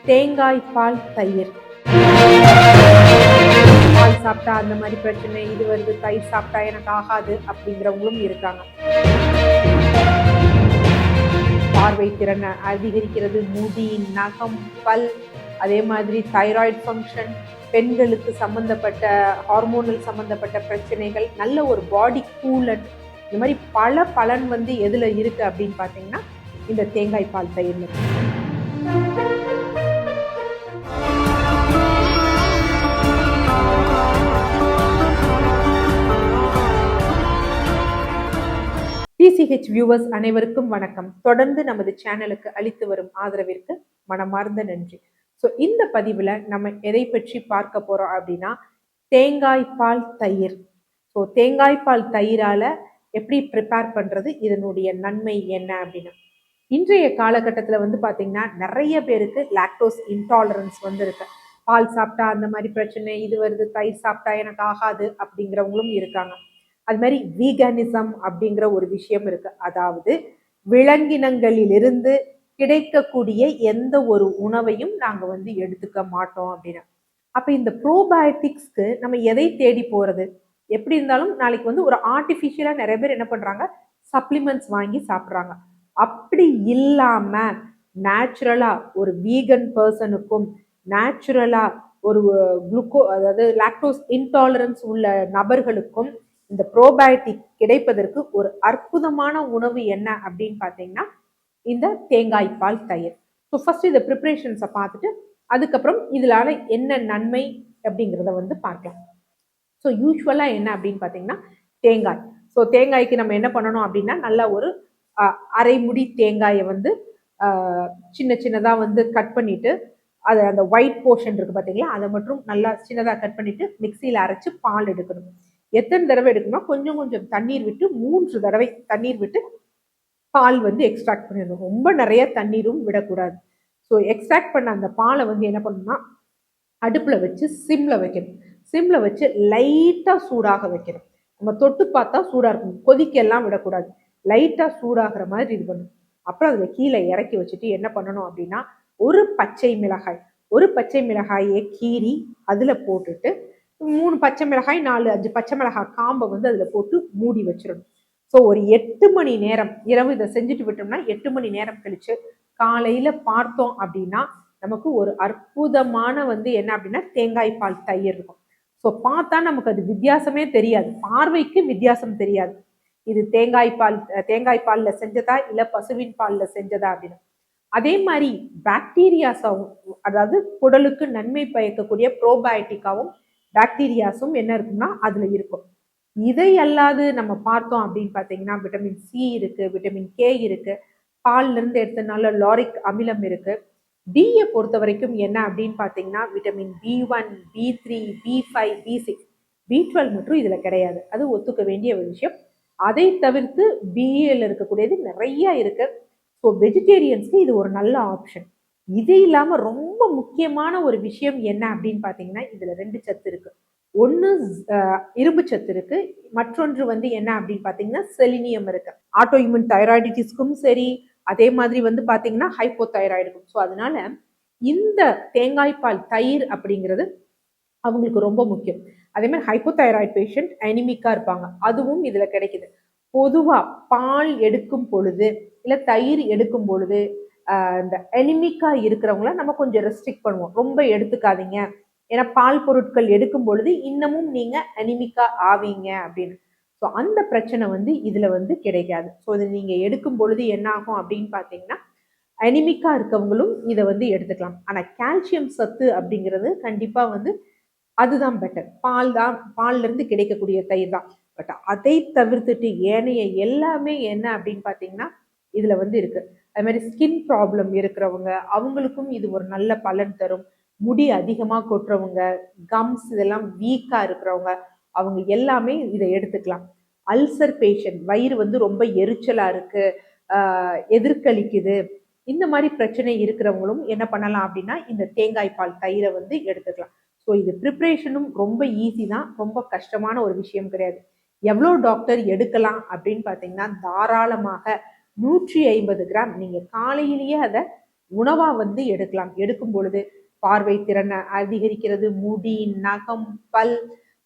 தேங்காய் பால் தயிர். பால் சாப்பிட்டா அந்த மாதிரி பிரச்சனை இது வருது, தயிர் சாப்பிட்டா எனக்கு ஆகாது அப்படிங்கிறவங்களும் இருக்காங்க. பார்வை திறனை அதிகரிக்கிறது, முடி, நகம், பல், அதே மாதிரி தைராய்டு ஃபங்க்ஷன், பெண்களுக்கு சம்பந்தப்பட்ட ஹார்மோனல் சம்பந்தப்பட்ட பிரச்சனைகள், நல்ல ஒரு பாடி கூலண்ட், இந்த மாதிரி பல பலன் வந்து எதுல இருக்கு அப்படின்னு பார்த்தீங்கன்னா இந்த தேங்காய் பால் தயிர்ல. டிசிஹெச் வியூவர்ஸ் அனைவருக்கும் வணக்கம். தொடர்ந்து நமது சேனலுக்கு அளித்து வரும் ஆதரவிற்கு மனமார்ந்த நன்றி. ஸோ இந்த பதிவில் நம்ம எதை பற்றி பார்க்க போகிறோம் அப்படின்னா தேங்காய் பால் தயிர். ஸோ தேங்காய் பால் தயிரால் எப்படி ப்ரிப்பேர் பண்ணுறது, இதனுடைய நன்மை என்ன அப்படின்னா, இன்றைய காலகட்டத்தில் வந்து பார்த்திங்கன்னா நிறைய பேருக்கு லாக்டோஸ் இன்டாலரன்ஸ் வந்து இருக்கு. பால் சாப்பிட்டா அந்த மாதிரி பிரச்சனை இது வருது, தயிர் சாப்பிட்டா எனக்கு ஆகாது அப்படிங்கிறவங்களும் இருக்காங்க. அது மாதிரி வீகனிசம் அப்படிங்கிற ஒரு விஷயம் இருக்கு. அதாவது விலங்கினங்களிலிருந்து கிடைக்கக்கூடிய எந்த ஒரு உணவையும் நாங்கள் வந்து எடுத்துக்க மாட்டோம் அப்படின்னு. அப்போ இந்த ப்ரோபயோட்டிக்ஸ்க்கு நம்ம எதை தேடி போகிறது? எப்படி இருந்தாலும் நாளைக்கு வந்து ஒரு ஆர்டிஃபிஷியலாக நிறைய பேர் என்ன பண்ணுறாங்க, சப்ளிமெண்ட்ஸ் வாங்கி சாப்பிட்றாங்க. அப்படி இல்லாமல் நேச்சுரலாக ஒரு வீகன் பர்சனுக்கும் நேச்சுரலாக ஒரு அதாவது லாக்டோஸ் இன்டாலரன்ஸ் உள்ள நபர்களுக்கும் இந்த ப்ரோபயோட்டிக் கிடைப்பதற்கு ஒரு அற்புதமான உணவு என்ன அப்படின்னு பார்த்தீங்கன்னா இந்த தேங்காய் பால் தயிர். ஸோ ஃபர்ஸ்ட் இந்த ப்ரிப்ரேஷன்ஸை பார்த்துட்டு அதுக்கப்புறம் இதனால என்ன நன்மை அப்படிங்கிறத வந்து பார்க்கலாம். ஸோ யூஸ்வலாக என்ன அப்படின்னு பார்த்தீங்கன்னா தேங்காய். ஸோ தேங்காய்க்கு நம்ம என்ன பண்ணணும் அப்படின்னா நல்லா ஒரு அரை முடி தேங்காயை வந்து சின்ன சின்னதாக வந்து கட் பண்ணிட்டு அது அந்த ஒயிட் போர்ஷன் இருக்கு பார்த்தீங்களா, அதை மட்டும் நல்லா சின்னதாக கட் பண்ணிட்டு மிக்சியில் அரைச்சு பால் எடுக்கணும். எத்தனை தடவை எடுக்கணும், கொஞ்சம் கொஞ்சம் தண்ணீர் விட்டு 3 தடவை தண்ணீர் விட்டு பால் வந்து எக்ஸ்ட்ராக்ட் பண்ணிடணும். ரொம்ப நிறைய தண்ணீரும் விடக்கூடாது. ஸோ எக்ஸ்ட்ராக்ட் பண்ண அந்த பாலை வந்து என்ன பண்ணணும்னா அடுப்பில் வச்சு சிம்மில் வைக்கணும். சிம்மில் வச்சு லைட்டாக சூடாக வைக்கணும். நம்ம தொட்டு பார்த்தா சூடாக இருக்கும், கொதிக்கெல்லாம் விடக்கூடாது. லைட்டாக சூடாகிற மாதிரி இது பண்ணணும். அப்புறம் அதில் கீழே இறக்கி வச்சுட்டு என்ன பண்ணணும் அப்படின்னா ஒரு பச்சை மிளகாயை கீறி அதில் போட்டுட்டு 3 பச்சை மிளகாய் 4-5 பச்சை மிளகாய் காம்பை வந்து அதில் போட்டு மூடி வச்சிடணும். ஸோ ஒரு 8 மணி நேரம் இரவு இதை செஞ்சுட்டு விட்டோம்னா 8 மணி நேரம் கழிச்சு காலையில் பார்த்தோம் அப்படின்னா நமக்கு ஒரு அற்புதமான வந்து என்ன அப்படின்னா தேங்காய் பால் தயிர் இருக்கும். ஸோ பார்த்தா நமக்கு அது வித்தியாசமே தெரியாது, பார்வைக்கு வித்தியாசம் தெரியாது. இது தேங்காய் பாலில் செஞ்சதா இல்லை பசுவின் பாலில் செஞ்சதா அப்படின்னு. அதே மாதிரி பாக்டீரியாஸாவும், அதாவது குடலுக்கு நன்மை பயக்கக்கூடிய ப்ரோபயோட்டிக்காவும் பாக்டீரியாஸும் என்ன இருக்குன்னா அதுல இருக்கும். இதை அல்லாது நம்ம பார்த்தோம் அப்படின்னு பார்த்தீங்கன்னா விட்டமின் சி இருக்கு, விட்டமின் கே இருக்கு, பால்ல இருந்து எடுத்தனால லாரிக் அமிலம் இருக்கு. டியை பொறுத்த வரைக்கும் என்ன அப்படின்னு பார்த்தீங்கன்னா vitamin B1, B3, B5, B6, B12 மட்டும் இதுல கிடையாது. அது ஒத்துக்க வேண்டிய ஒரு விஷயம். அதை தவிர்த்து பிஏல இருக்கக்கூடியது நிறைய இருக்கு. ஸோ வெஜிடேரியன்ஸ்க்கு இது ஒரு நல்ல ஆப்ஷன். இது இல்லாம ரொம்ப முக்கியமான ஒரு விஷயம் என்ன அப்படின்னு பார்த்தீங்கன்னா இதுல 2 சத்து இருக்கு. ஒன்று இரும்பு சத்து இருக்கு, மற்றொன்று வந்து என்ன அப்படின்னு பார்த்தீங்கன்னா செலினியம் இருக்கு. ஆட்டோ இம்யூன் தைராய்டிட்டிஸ்க்கும் சரி, அதே மாதிரி வந்து பார்த்தீங்கன்னா ஹைப்போதைராய்டுக்கும். ஸோ அதனால இந்த தேங்காய் பால் தயிர் அப்படிங்கிறது அவங்களுக்கு ரொம்ப முக்கியம். அதே மாதிரி ஹைப்போதைராய்டு பேஷண்ட் அனிமிக்கா இருப்பாங்க, அதுவும் இதுல கிடைக்குது. பொதுவா பால் எடுக்கும் பொழுது இல்லை தயிர் எடுக்கும் பொழுது இந்த அனிமிக்கா இருக்கிறவங்கள நம்ம கொஞ்சம் ரெஸ்ட்ரிக்ட் பண்ணுவோம், ரொம்ப எடுத்துக்காதீங்க, ஏன்னா பால் பொருட்கள் எடுக்கும் பொழுது இன்னமும் நீங்க அனிமிக்கா ஆவீங்க அப்படின்னு. ஸோ அந்த பிரச்சனை வந்து இதுல வந்து கிடைக்காது. ஸோ இது நீங்க எடுக்கும் பொழுது என்ன ஆகும் அப்படின்னு பார்த்தீங்கன்னா அனிமிக்கா இருக்கவங்களும் இதை வந்து எடுத்துக்கலாம். ஆனா கால்சியம் சத்து அப்படிங்கிறது கண்டிப்பா வந்து அதுதான் பெட்டர். பால்ல இருந்து கிடைக்கக்கூடிய தயிர் தான். பட் அதை தவிர்த்துட்டு ஏனைய எல்லாமே என்ன அப்படின்னு பார்த்தீங்கன்னா இதுல வந்து இருக்கு. அது மாதிரி ஸ்கின் ப்ராப்ளம் இருக்கிறவங்க அவங்களுக்கும் இது ஒரு நல்ல பலன் தரும். முடி அதிகமாக கொட்டுறவங்க, கம்ஸ் இதெல்லாம் வீக்கா இருக்கிறவங்க அவங்க எல்லாமே இதை எடுத்துக்கலாம். அல்சர் பேஷண்ட், வயிறு வந்து ரொம்ப எரிச்சலா இருக்கு, எதிர்கலிக்குது, இந்த மாதிரி பிரச்சனை இருக்கிறவங்களும் என்ன பண்ணலாம் அப்படின்னா இந்த தேங்காய் பால் தயிரை வந்து எடுத்துக்கலாம். ஸோ இது ப்ரிப்ரேஷனும் ரொம்ப ஈஸி தான், ரொம்ப கஷ்டமான ஒரு விஷயம் கிடையாது. எவ்வளோ டாக்டர் எடுக்கலாம் அப்படின்னு பார்த்தீங்கன்னா தாராளமாக 150 கிராம் நீங்கள் காலையிலேயே அதை உணவா வந்து எடுக்கலாம். எடுக்கும் பொழுது பார்வை திறனை அதிகரிக்கிறது, முடி, நகம், பல்,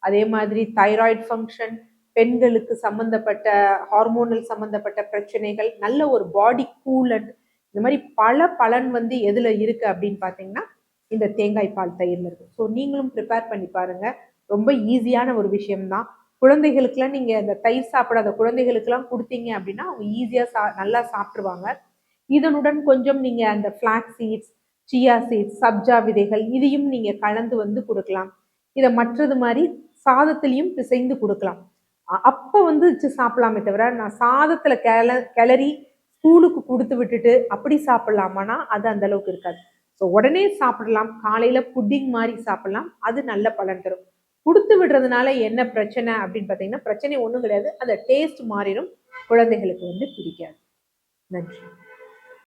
அதே மாதிரி தைராய்டு ஃபங்க்ஷன், பெண்களுக்கு சம்பந்தப்பட்ட ஹார்மோனல் சம்பந்தப்பட்ட பிரச்சனைகள், நல்ல ஒரு பாடி கூலண்ட், இந்த மாதிரி பல பலன் வந்து எதுல இருக்கு அப்படின்னு பார்த்தீங்கன்னா இந்த தேங்காய் பால் தயிர்ல இருக்கு. ஸோ நீங்களும் ப்ரிப்பேர் பண்ணி பாருங்க. ரொம்ப ஈஸியான ஒரு விஷயம்தான். குழந்தைகளுக்கெல்லாம் நீங்க இந்த தயிர் சாப்பிடாத குழந்தைகளுக்கெல்லாம் கொடுத்தீங்க அப்படின்னா அவங்க ஈஸியா நல்லா சாப்பிட்டுருவாங்க. இதனுடன் கொஞ்சம் நீங்க அந்த flax seeds, chia seeds, sabja விதைகள் இதையும் நீங்க கலந்து வந்து கொடுக்கலாம். இதை மற்றது மாதிரி சாதத்திலையும் பிசைந்து கொடுக்கலாம். அப்ப வந்து வச்சு சாப்பிடலாமே தவிர நான் சாதத்துல கிளறி ஸ்கூலுக்கு கொடுத்து விட்டுட்டு அப்படி சாப்பிடலாமான்னா அது அந்த அளவுக்கு இருக்காது. ஸோ உடனே சாப்பிடலாம். காலையில புட்டிங் மாதிரி சாப்பிடலாம். அது நல்ல பலன் தரும். கொடுத்து விடுறதுனால என்ன பிரச்சனை அப்படின்னு பார்த்தீங்கன்னா பிரச்சனை ஒன்றும் கிடையாது. அந்த டேஸ்ட் மாறிடும். குழந்தைகளுக்கு வந்து பிடிக்காது. நன்றி.